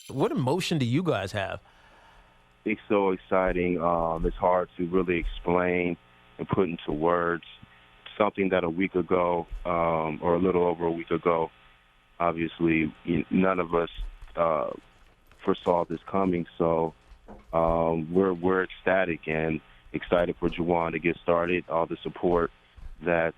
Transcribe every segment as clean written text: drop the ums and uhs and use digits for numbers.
What emotion do you guys have? It's so exciting. It's hard to really explain and put into words. Something that a week ago, or a little over a week ago, obviously none of us foresaw this coming. So we're ecstatic and excited for Juwan to get started. All the support that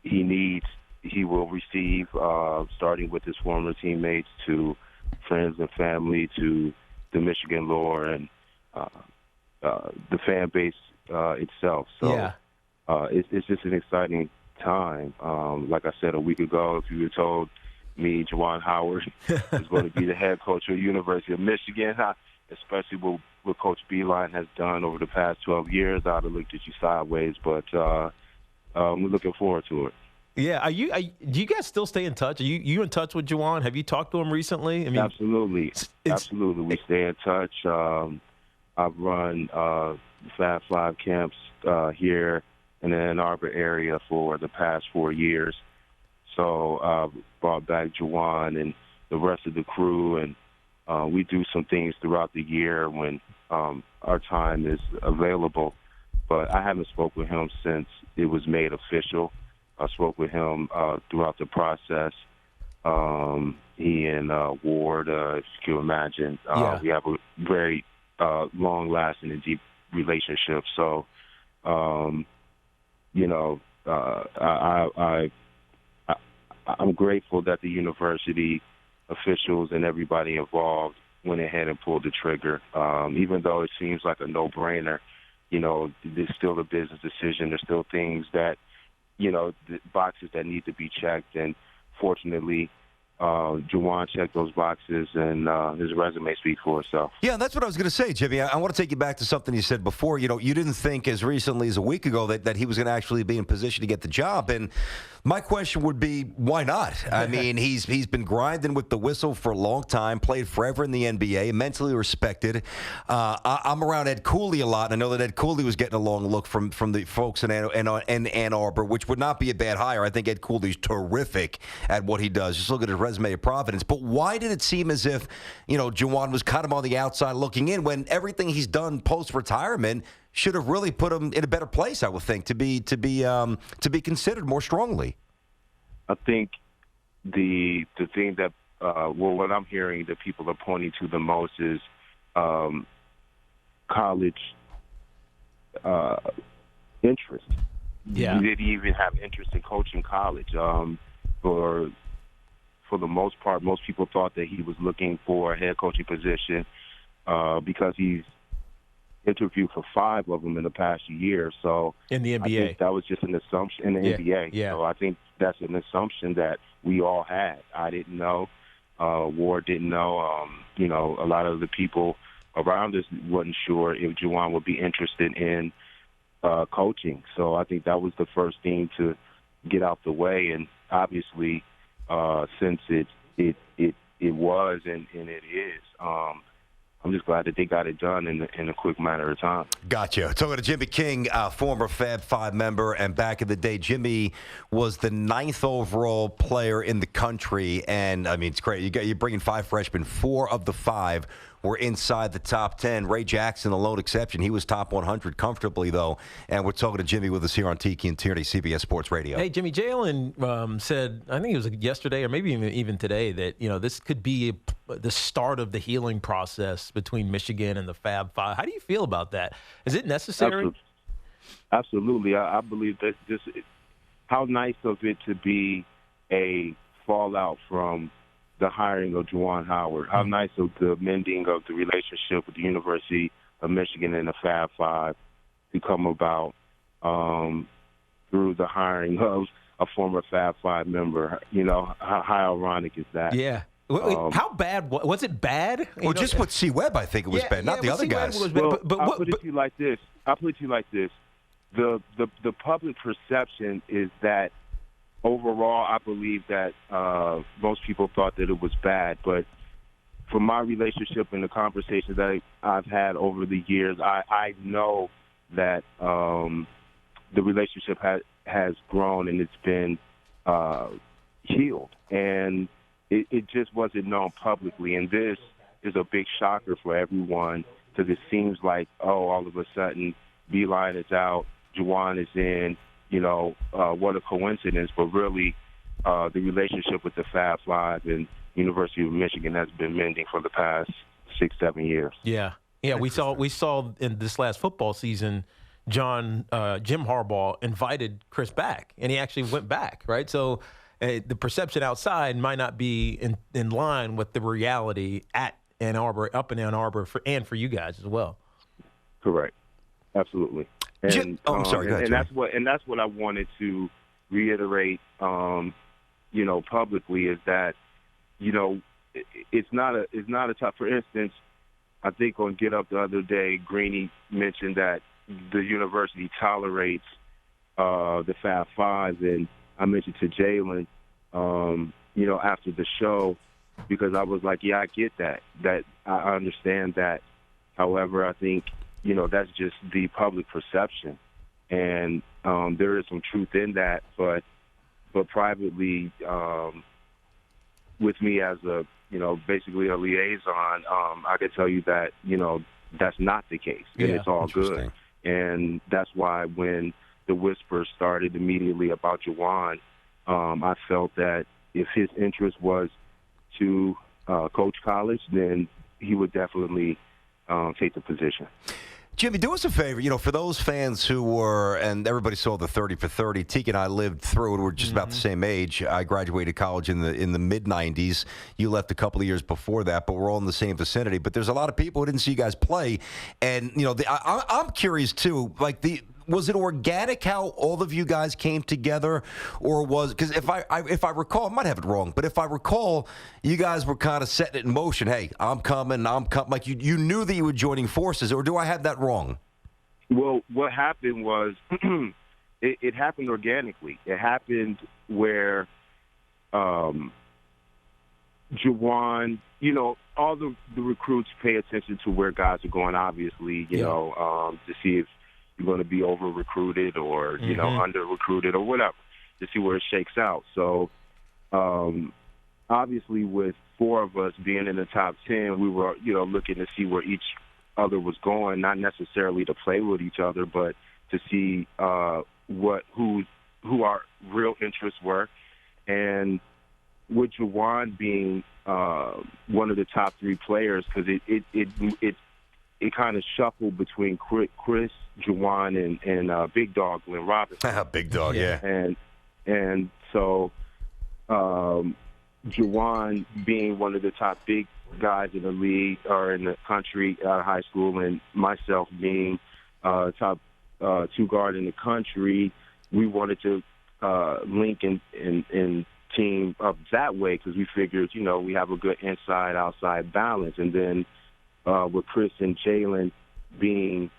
he needs, he will receive, starting with his former teammates to friends and family to the Michigan lore and the fan base itself. So Yeah. it's just an exciting time. Like I said a week ago, if you had told me Juwan Howard is going to be the head coach of the University of Michigan, especially what Coach Beilein has done over the past 12 years, I'd have looked at you sideways. But we're looking forward to it. Yeah. Do you guys still stay in touch? Are you in touch with Juwan? Have you talked to him recently? I mean, Absolutely. Absolutely. We stay in touch. I've run Fab Five camps here in the Ann Arbor area for the past 4 years. So I brought back Juwan and the rest of the crew, and we do some things throughout the year when our time is available. But I haven't spoke with him since it was made official. I spoke with him throughout the process. He and Ward, if you can imagine, we have a very long-lasting and deep relationship. So, I'm grateful that the university officials and everybody involved went ahead and pulled the trigger. Even though it seems like a no-brainer, there's still a business decision. There's still things that, the boxes that need to be checked. And fortunately, Juwan checked those boxes, and his resume speaks for itself. Yeah, that's what I was going to say, Jimmy. I want to take you back to something you said before. You didn't think as recently as a week ago that he was going to actually be in position to get the job. And my question would be, why not? I mean, he's been grinding with the whistle for a long time, played forever in the NBA, immensely respected. I'm around Ed Cooley a lot, and I know that Ed Cooley was getting a long look from the folks in Ann Arbor, which would not be a bad hire. I think Ed Cooley's terrific at what he does. Just look at his resume at Providence. But why did it seem as if, Juwan was kind of on the outside looking in when everything he's done post-retirement should have really put him in a better place, I would think, to be considered more strongly? I think the thing that what I'm hearing that people are pointing to the most is college interest. Yeah. Did he even have interest in coaching college? For the most part, most people thought that he was looking for a head coaching position because he's interviewed for 5 of them in the past year. So in the NBA, I think that was just an assumption in the NBA. Yeah. So I think that's an assumption that we all had. I didn't know. Ward didn't know. A lot of the people around us wasn't sure if Juwan would be interested in coaching. So I think that was the first thing to get out the way. And obviously, since it was and it is, I'm just glad that they got it done in a quick matter of time. Gotcha. Talking to Jimmy King, former Fab Five member, and back in the day, Jimmy was the 9th overall player in the country, and I mean it's great. You're bringing 5 freshmen. 4 of the 5 were inside the top 10. Ray Jackson, the lone exception. He was top 100 comfortably, though. And we're talking to Jimmy with us here on Tiki and Tierney, CBS Sports Radio. Hey, Jimmy, Jalen said, I think it was yesterday or maybe even today, that this could be the start of the healing process between Michigan and the Fab Five. How do you feel about that? Is it necessary? Absolutely. I believe that how nice of it to be a fallout from the hiring of Juwan Howard. How nice of the mending of the relationship with the University of Michigan and the Fab Five to come about through the hiring of a former Fab Five member. How ironic is that? Yeah. How bad was it? Bad? Well, just with C. Webb, I think it was bad, not the other guys. I'll put it to you like this. The public perception is that overall, I believe that most people thought that it was bad. But from my relationship and the conversations that I've had over the years, I know that the relationship has grown and it's been healed. And it just wasn't known publicly. And this is a big shocker for everyone because it seems like, all of a sudden, Beilein is out, Juwan is in, what a coincidence. But really, the relationship with the Fab Five and University of Michigan has been mending for the past 6-7 years. Yeah. We saw in this last football season, Jim Harbaugh invited Chris back, and he actually went back, right? So the perception outside might not be in line with the reality at Ann Arbor, up in Ann Arbor, and for you guys as well. Correct. Absolutely. And, I'm sorry. Go ahead, and that's what I wanted to reiterate, publicly is that, it's not a tough. For instance, I think on Get Up the other day, Greeny mentioned that the university tolerates the Fab Five, and I mentioned to Jalen, after the show, because I was like, yeah, I get that I understand that. However, I think, that's just the public perception, and there is some truth in that. But privately, with me as a, basically a liaison, I could tell you that, that's not the case, and it's all good. And that's why when the whispers started immediately about Juwan, I felt that if his interest was to coach college, then he would definitely take the position. Jimmy, do us a favor, for those fans who were, and everybody saw the 30 for 30, Tiki and I lived through it. We're just about the same age. I graduated college in the mid-'90s. You left a couple of years before that, but we're all in the same vicinity. But there's a lot of people who didn't see you guys play. And, I'm curious, too, was it organic how all of you guys came together, or because if I recall, I might have it wrong, but if I recall, you guys were kind of setting it in motion. Hey, I'm coming. Like you knew that you were joining forces, or do I have that wrong? Well, what happened was it happened organically. It happened where Juwan, all the recruits pay attention to where guys are going, obviously, to see if you're going to be over-recruited or, under-recruited or whatever, to see where it shakes out. So, obviously, with four of us being in the top 10, we were, looking to see where each other was going, not necessarily to play with each other, but to see who our real interests were. And with Juwan being one of the top 3 players, because it kind of shuffled between Chris, Juwan, and Big Dog Glenn Robinson. Big Dog, yeah. And so Juwan being one of the top big guys in the league or in the country out of high school, and myself being top 2 guard in the country, we wanted to link and team up that way because we figured, we have a good inside-outside balance. And then with Chris and Jalen being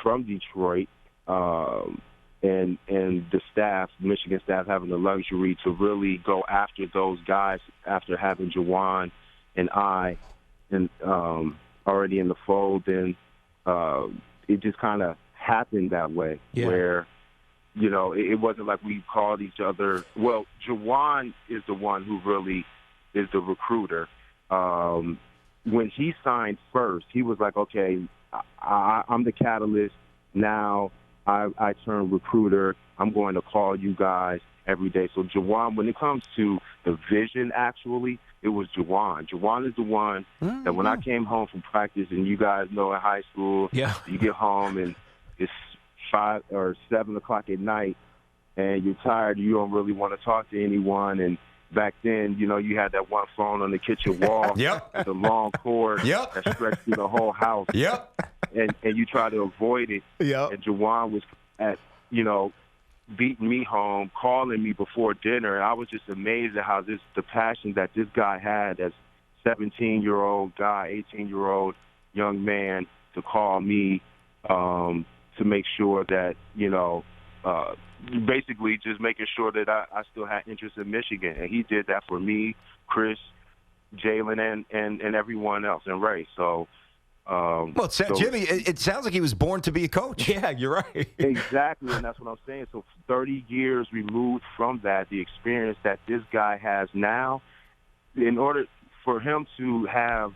from Detroit, and the staff, Michigan staff, having the luxury to really go after those guys after having Juwan and I already in the fold, then it just kind of happened that way, where, it wasn't like we called each other. Well, Juwan is the one who really is the recruiter. When he signed first, he was like, okay, I'm the catalyst. Now I turn recruiter. I'm going to call you guys every day. So Juwan, when it comes to the vision, actually, it was Juwan. Juwan is the one that when I came home from practice, and you guys know in high school, you get home and it's 5 or 7 o'clock at night, and you're tired. You don't really want to talk to anyone. And back then, you had that one phone on the kitchen wall, with the long cord that stretched through the whole house. And you try to avoid it. And Juwan was beating me home, calling me before dinner, and I was just amazed at how the passion that this guy had as 17-year-old guy, 18-year-old young man, to call me to make sure that, basically just making sure that I still had interest in Michigan. And he did that for me, Chris, Jalen, and everyone else, and Ray. So, Jimmy, it sounds like he was born to be a coach. Yeah, you're right. Exactly, and that's what I'm saying. So 30 years removed from that, the experience that this guy has now, in order for him to have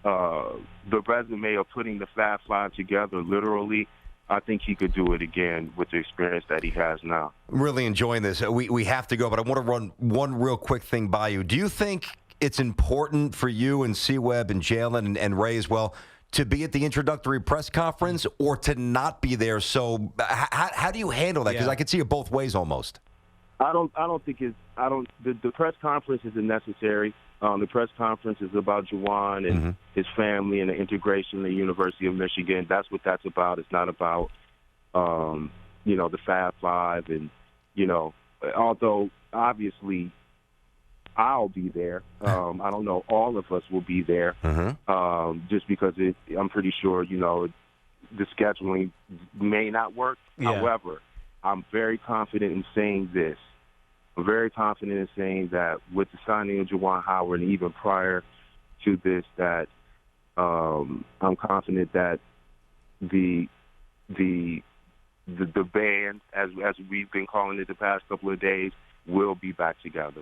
the resume of putting the Fab Five together, literally, I think he could do it again with the experience that he has now. Really enjoying this. We have to go, but I want to run one real quick thing by you. Do you think it's important for you and C-Web and Jalen and Ray as well to be at the introductory press conference or to not be there? So how do you handle that? Because I could see it both ways almost. I don't think the press conference isn't necessary. The press conference is about Juwan and his family and the integration of the University of Michigan. That's what that's about. It's not about, the Fab Five. And, although obviously I'll be there, I don't know all of us will be there just because I'm pretty sure, the scheduling may not work. Yeah. However, I'm very confident in saying this. I'm very confident in saying that with the signing of Juwan Howard, and even prior to this, that I'm confident that the band, as we've been calling it the past couple of days, will be back together.